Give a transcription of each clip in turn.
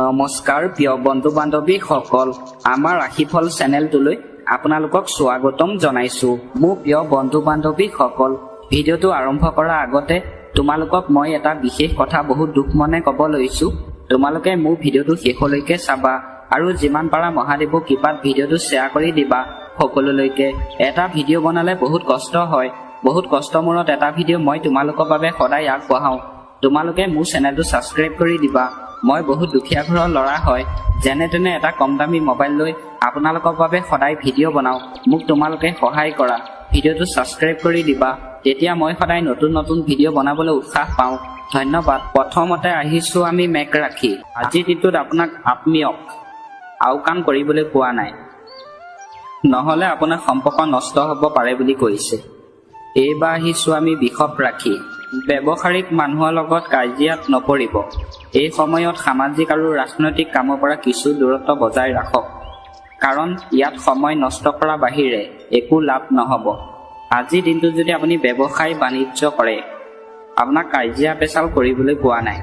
নমস্কাৰ প্ৰিয় বন্ধু বান্ধৱীসকল, আমাৰ ৰাশিফল চেনেলটোলৈ আপোনালোকক স্বাগতম জনাইছো। মোৰ প্ৰিয় বন্ধু বান্ধৱীসকল, ভিডিঅ'টো আৰম্ভ কৰাৰ আগতে তোমালোকক মই এটা বিশেষ কথা বহুত দুখ মনে ক'ব লৈছো। তোমালোকে মোৰ ভিডিঅ'টো শেষলৈকে চাবা আৰু যিমান পাৰা মহাদেৱৰ কৃপাত ভিডিঅ'টো শ্বেয়াৰ কৰি দিবা সকলোলৈকে। এটা ভিডিঅ' বনালে বহুত কষ্ট হয়, বহুত কষ্টৰ মূৰত এটা ভিডিঅ' মই তোমালোকৰ বাবে সদায় আগবঢ়াওঁ। তোমালোকে মোৰ চেনেলটো ছাবস্ক্ৰাইব কৰি দিবা। মই বহুত দুখীয়া ঘৰৰ ল'ৰা হয়, যেনে তেনে এটা কম দামী মোবাইল লৈ আপোনালোকৰ বাবে সদায় ভিডিঅ' বনাওঁ। মোক তোমালোকে সহায় কৰা, ভিডিঅ'টো ছাবস্ক্ৰাইব কৰি দিবা, তেতিয়া মই সদায় নতুন নতুন ভিডিঅ' বনাবলৈ উৎসাহ পাওঁ। ধন্যবাদ। প্ৰথমতে আহিছোঁ আমি মেঘ ৰাশি। আজিৰ দিনটোত আপোনাক আত্মীয়ক আওকাণ কৰিবলৈ কোৱা নাই, নহ'লে আপোনাৰ সম্পৰ্ক নষ্ট হ'ব পাৰে বুলি কৈছে। এইবাৰ আহিছোঁ আমি বৃষভ ৰাশি। ব্যৱসায়িক মানুহৰ লগত কাজিয়াত নপৰিব। এই সময়ত সামাজিক আৰু ৰাজনৈতিক কামৰ পৰা কিছু দূৰত্ব বজাই ৰাখক, কাৰণ ইয়াত সময় নষ্ট কৰাৰ বাহিৰে একো লাভ নহ'ব। আজিৰ দিনটোত যদি আপুনি ব্যৱসায় বাণিজ্য কৰে, আপোনাক কাজিয়া পেচাল কৰিবলৈ কোৱা নাই,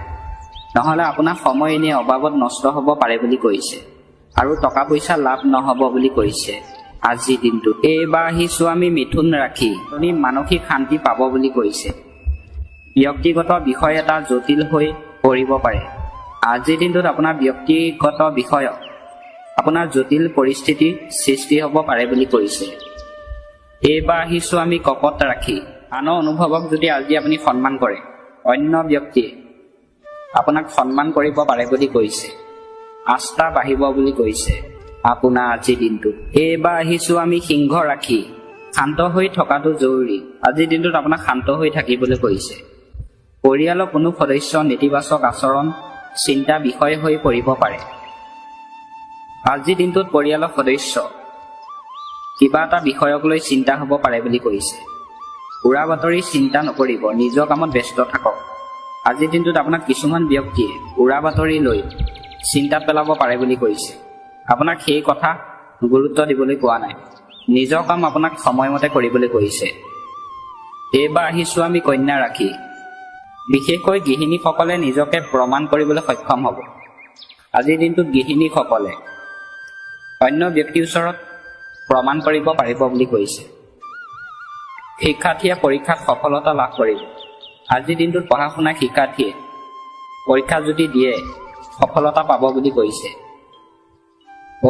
নহ'লে আপোনাৰ সময় এনেই অবাবত নষ্ট হ'ব পাৰে বুলি কৈছে আৰু টকা পইচা লাভ নহ'ব বুলি কৈছে আজিৰ দিনটোত। এইবাৰ আহিছোঁ আমি মিথুন ৰাশি। আপুনি মানসিক শান্তি পাব বুলি কৈছে। ব্যক্তিগত বিষয় এটা জটিল হৈ পৰিব পাৰে। আজিৰ দিনটোত আপোনাৰ ব্যক্তিগত বিষয়ত আপোনাৰ জটিল পৰিস্থিতিৰ সৃষ্টি হ'ব পাৰে বুলি কৈছে। এইবাৰ আহিছোঁ আমি কৰ্কট ৰাশি। আনৰ অনুভৱক যদি আজি আপুনি সন্মান কৰে, অন্য ব্যক্তিয়ে আপোনাক সন্মান কৰিব পাৰে বুলি কৈছে। আস্থা বাঢ়িব বুলি কৈছে আপোনাৰ আজিৰ দিনটোত। এইবাৰ আহিছোঁ আমি সিংহ ৰাশি। শান্ত হৈ থকাটো জৰুৰী। আজিৰ দিনটোত আপোনাক শান্ত হৈ থাকিবলৈ কৈছে। পৰিয়ালৰ কোনো সদস্য নেতিবাচক আচৰণ চিন্তা বিষয় হৈ পৰিব পাৰে। আজিৰ দিনটোত পৰিয়ালৰ সদস্য কিবা এটা বিষয়ক লৈ চিন্তা হ'ব পাৰে বুলি কৈছে। উৰা বাতৰি চিন্তা নকৰিব, নিজৰ কামত ব্যস্ত থাকক। আজিৰ দিনটোত আপোনাক কিছুমান ব্যক্তিয়ে উৰা বাতৰি লৈ চিন্তাত পেলাব পাৰে বুলি কৈছে। আপোনাক সেই কথা গুৰুত্ব দিবলৈ কোৱা নাই, নিজৰ কাম আপোনাক সময়মতে কৰিবলৈ কৈছে। এইবাৰ আহিছোঁ আমি কন্যা ৰাশি। বিশেষকৈ গৃহিণীসকলে নিজকে প্ৰমাণ কৰিবলৈ সক্ষম হ'ব। আজিৰ দিনটোত গৃহিণীসকলে অন্য ব্যক্তিৰ ওচৰত প্ৰমাণ কৰিব পাৰিব বুলি কৈছে। শিক্ষাৰ্থীয়ে পৰীক্ষাত সফলতা লাভ কৰিব। আজিৰ দিনটোত পঢ়া শুনা শিক্ষাৰ্থীয়ে পৰীক্ষা যদি দিয়ে সফলতা পাব বুলি কৈছে।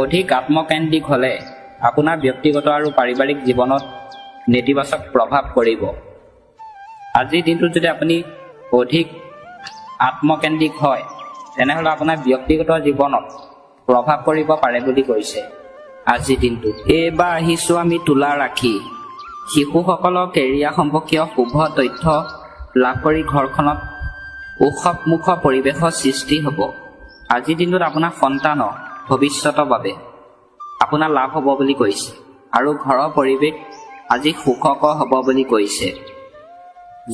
অধিক আত্মকেন্দ্ৰিক হ'লে আপোনাৰ ব্যক্তিগত আৰু পাৰিবাৰিক জীৱনত নেতিবাচক প্ৰভাৱ পৰিব। আজিৰ দিনটোত যদি আপুনি অধিক আত্মকেন্দ্ৰিক হয়, তেনেহ'লে আপোনাৰ ব্যক্তিগত জীৱনত প্ৰভাৱ পৰিব পাৰে বুলি কৈছে আজিৰ দিনটোত। এইবাৰ আহিছোঁ আমি তুলা ৰাশি। শিশুসকলৰ কেৰিয়াৰ সম্পৰ্কীয় শুভ তথ্য লাভ কৰি ঘৰখনত উৎসৱমুখ পৰিৱেশৰ সৃষ্টি হ'ব। আজিৰ দিনটোত আপোনাৰ সন্তানৰ ভৱিষ্যতৰ বাবে আপোনাৰ লাভ হ'ব বুলি কৈছে আৰু ঘৰৰ পৰিৱেশ আজি সুখকৰ হ'ব বুলি কৈছে।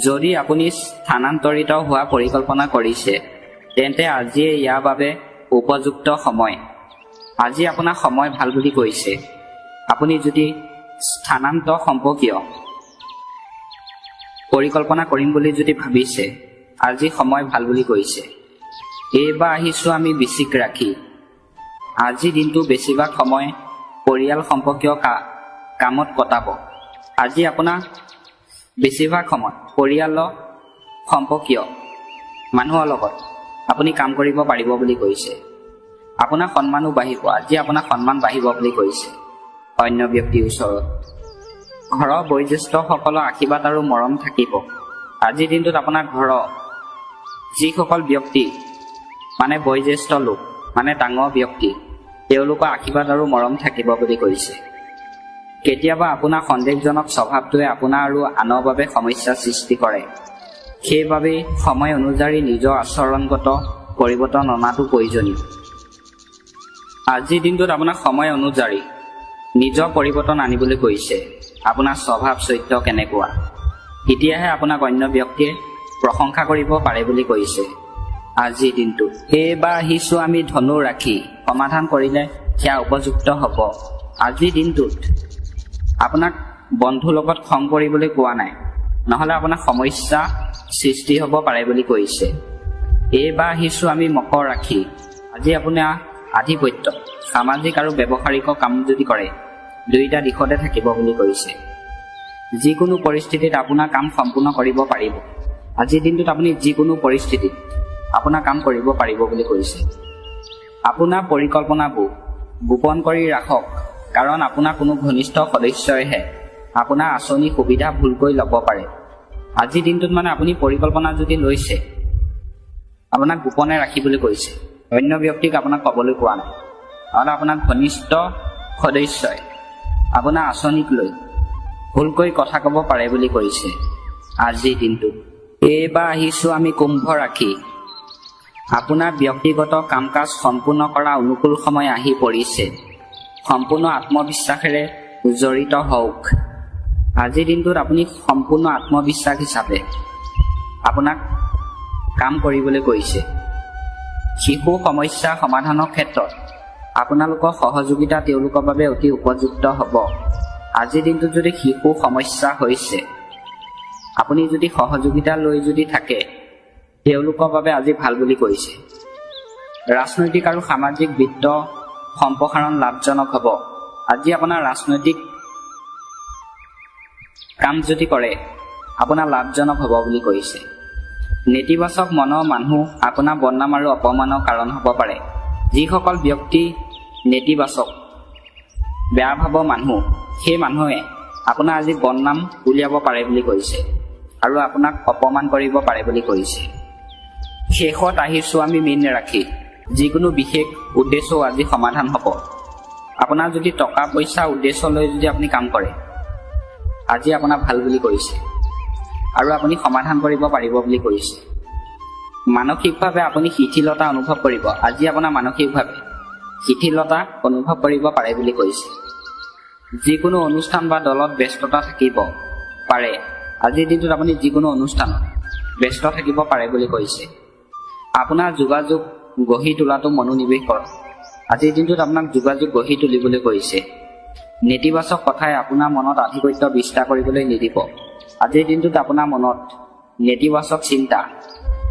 যদি আপুনি স্থানান্তৰিত হোৱা পৰিকল্পনা কৰিছে, তেন্তে আজিয়ে ইয়াৰ বাবে উপযুক্ত সময়। আজি আপোনাৰ সময় ভাল বুলি কৈছে। আপুনি যদি স্থানান্তৰ সম্পৰ্কীয় পৰিকল্পনা কৰিম বুলি যদি ভাবিছে, আজি সময় ভাল বুলি কৈছে। এইবাৰ আহিছোঁ আমি বৃশ্চিক ৰাশি। আজিৰ দিনটো বেছিভাগ সময় পৰিয়াল সম্পৰ্কীয় কামত কটাব। আজি আপোনাৰ বেছিভাগ সময় পৰিয়ালৰ সম্পৰ্কীয় মানুহৰ লগত আপুনি কাম কৰিব পাৰিব বুলি কৈছে। আপোনাৰ সন্মানো বাঢ়িব। আজি আপোনাৰ সন্মান বাঢ়িব বুলি কৈছে অন্য ব্যক্তিৰ ওচৰত। ঘৰৰ বয়োজ্যেষ্ঠসকলৰ আশীৰ্বাদ আৰু মৰম থাকিব। আজিৰ দিনটোত আপোনাৰ ঘৰৰ যিসকল ব্যক্তি মানে বয়োজ্যেষ্ঠ লোক, মানে ডাঙৰ ব্যক্তি, তেওঁলোকৰ আশীৰ্বাদ আৰু মৰম থাকিব বুলি কৈছে। কেতিয়াবা আপোনাৰ সন্দেহজনক স্বভাৱটোৱে আপোনাৰ আৰু আনৰ বাবে সমস্যাৰ সৃষ্টি কৰে। সেইবাবে সময় অনুযায়ী নিজৰ আচৰণগত পৰিৱৰ্তন অনাটো প্ৰয়োজনীয়। আজিৰ দিনটোত আপোনাক সময় অনুযায়ী নিজৰ পৰিৱৰ্তন আনিবলৈ কৈছে। আপোনাৰ স্বভাৱ চৰিত্ৰ কেনেকুৱা, তেতিয়াহে আপোনাক অন্য ব্যক্তিয়ে প্ৰশংসা কৰিব পাৰে বুলি কৈছে আজিৰ দিনটোত। এইবাৰ আহিছোঁ আমি ধনু ৰাশি। সমাধান কৰিলে সেয়া উপযুক্ত হ'ব। আজিৰ দিনটোত আপোনাক বন্ধুৰ লগত খং কৰিবলৈ কোৱা নাই, নহ'লে আপোনাৰ সমস্যা সৃষ্টি হ'ব পাৰে বুলি কৈছে। এইবাৰ আহিছোঁ আমি মকৰ ৰাশি। আজি আপোনাৰ আধিপত্য সামাজিক আৰু ব্যৱহাৰিক কাম যদি কৰে দুইটা দিশতে থাকিব বুলি কৈছে। যিকোনো পৰিস্থিতিত আপোনাৰ কাম সম্পূৰ্ণ কৰিব পাৰিব। আজিৰ দিনটোত আপুনি যিকোনো পৰিস্থিতিত আপোনাৰ কাম কৰিব পাৰিব বুলি কৈছে। আপোনাৰ পৰিকল্পনাবোৰ গোপন কৰি ৰাখক, কাৰণ আপোনাৰ কোনো ঘনিষ্ঠ সদস্যইহে আপোনাৰ আঁচনি সুবিধা ভুলকৈ ল'ব পাৰে। আজিৰ দিনটোত আপুনি পৰিকল্পনা যদি লৈছে আপোনাক গোপনে ৰাখিবলৈ কৈছে। অন্য ব্যক্তিক আপোনাক ক'বলৈ কোৱা নাই। আৰু আপোনাৰ ঘনিষ্ঠ সদস্যই আপোনাৰ আঁচনিক লৈ ভুলকৈ কথা ক'ব পাৰে বুলি কৈছে আজিৰ দিনটোত। এইবাৰ আহিছোঁ আমি কুম্ভ ৰাশি। আপোনাৰ ব্যক্তিগত কাম কাজ সম্পূৰ্ণ কৰা অনুকূল সময় আহি পৰিছে। সম্পূৰ্ণ আত্মবিশ্বাসেৰে জড়িত হওক। আজিৰ দিনটোত আপুনি সম্পূৰ্ণ আত্মবিশ্বাস হিচাপে আপোনাক কাম কৰিবলৈ কৈছে। শিশু সমস্যা সমাধানৰ ক্ষেত্ৰত আপোনালোকৰ সহযোগিতা তেওঁলোকৰ বাবে অতি উপযুক্ত হ'ব। আজিৰ দিনটোত যদি শিশু সমস্যা হৈছে আপুনি যদি সহযোগিতা লৈ যদি থাকে তেওঁলোকৰ বাবে আজি ভাল বুলি কৈছে। ৰাজনৈতিক আৰু সামাজিক বিত্ত সম্প্ৰসাৰণ লাভজনক হ'ব। আজি আপোনাৰ ৰাজনৈতিক কাম যদি কৰে আপোনাৰ লাভজনক হ'ব বুলি কৈছে। নেতিবাচক মনৰ মানুহ আপোনাৰ বদনাম আৰু অপমানৰ কাৰণ হ'ব পাৰে। যিসকল ব্যক্তি নেতিবাচক বেয়া ভাবৰ মানুহ সেই মানুহে আপোনাৰ আজি বদনাম উলিয়াব পাৰে বুলি কৈছে আৰু আপোনাক অপমান কৰিব পাৰে বুলি কৈছে। শেষত আহিছোঁ আমি মীন ৰাশি। যিকোনো বিশেষ উদ্দেশ্যও আজি সমাধান হ'ব। আপোনাৰ যদি টকা পইচা উদ্দেশ্য লৈ যদি আপুনি কাম কৰে আজি আপোনাৰ ভাল বুলি কৈছে আৰু আপুনি সমাধান কৰিব পাৰিব বুলি কৈছে। মানসিকভাৱে আপুনি শিথিলতা অনুভৱ কৰিব। আজি আপোনাৰ মানসিকভাৱে শিথিলতা অনুভৱ কৰিব পাৰে বুলি কৈছে। যিকোনো অনুষ্ঠান বা দলত ব্যস্ততা থাকিব পাৰে। আজিৰ দিনটোত আপুনি যিকোনো অনুষ্ঠানত ব্যস্ত থাকিব পাৰে বুলি কৈছে। আপোনাৰ যোগাযোগ গঢ়ি তোলাটো মনোনিৱেশ কৰক। আজিৰ দিনটোত আপোনাক যোগাযোগ গঢ়ি তুলিবলৈ কৈছে। নেতিবাচক কথাই আপোনাৰ মনত আধিপত্য বিস্তাৰ কৰিবলৈ নিদিব। আজিৰ দিনটোত আপোনাৰ মনত নেতিবাচক চিন্তা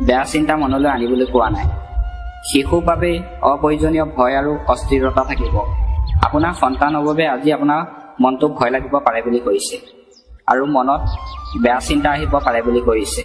বেয়া চিন্তা মনলৈ আনিবলৈ কোৱা নাই। শিশুৰ বাবে অপ্ৰয়োজনীয় ভয় আৰু অস্থিৰতা থাকিব। আপোনাৰ সন্তানৰ বাবে আজি আপোনাৰ মনটো ভয় লাগিব পাৰে বুলি কৈছে আৰু মনত বেয়া চিন্তা আহিব পাৰে বুলি কৈছে।